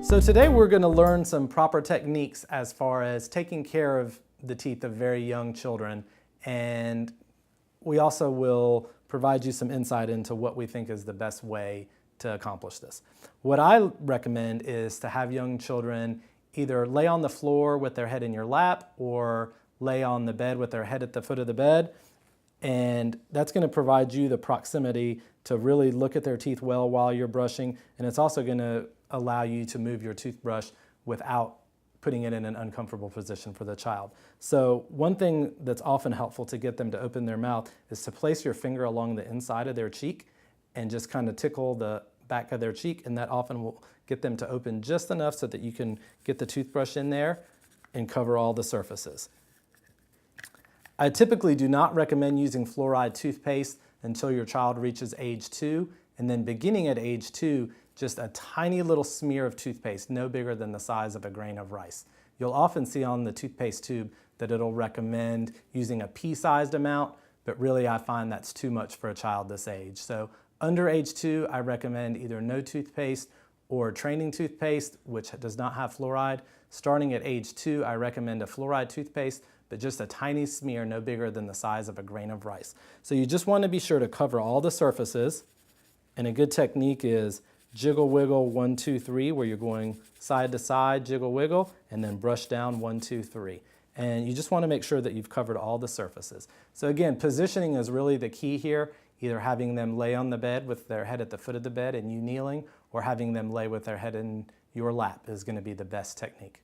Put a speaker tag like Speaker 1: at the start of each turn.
Speaker 1: So today we're going to learn some proper techniques as far as taking care of the teeth of very young children, and we also will provide you some insight into what we think is the best way to accomplish this. What I recommend is to have young children either lay on the floor with their head in your lap or lay on the bed with their head at the foot of the bed, and that's going to provide you the proximity to really look at their teeth well while you're brushing, and it's also going to allow you to move your toothbrush without putting it in an uncomfortable position for the child. So one thing that's often helpful to get them to open their mouth is to place your finger along the inside of their cheek and just kind of tickle the back of their cheek, and that often will get them to open just enough so that you can get the toothbrush in there and cover all the surfaces. I typically do not recommend using fluoride toothpaste until your child reaches age 2, and then beginning at age 2, just a tiny little smear of toothpaste, no bigger than the size of a grain of rice. You'll often see on the toothpaste tube that it'll recommend using a pea-sized amount, but really I find that's too much for a child this age. So under age 2, I recommend either no toothpaste or training toothpaste, which does not have fluoride. Starting at age 2, I recommend a fluoride toothpaste, but just a tiny smear, no bigger than the size of a grain of rice. So you just want to be sure to cover all the surfaces, and a good technique is jiggle wiggle 1, 2, 3, where you're going side to side, jiggle wiggle, and then brush down 1, 2, 3. And you just want to make sure that you've covered all the surfaces. So again, positioning is really the key here, either having them lay on the bed with their head at the foot of the bed and you kneeling, or having them lay with their head in your lap is going to be the best technique.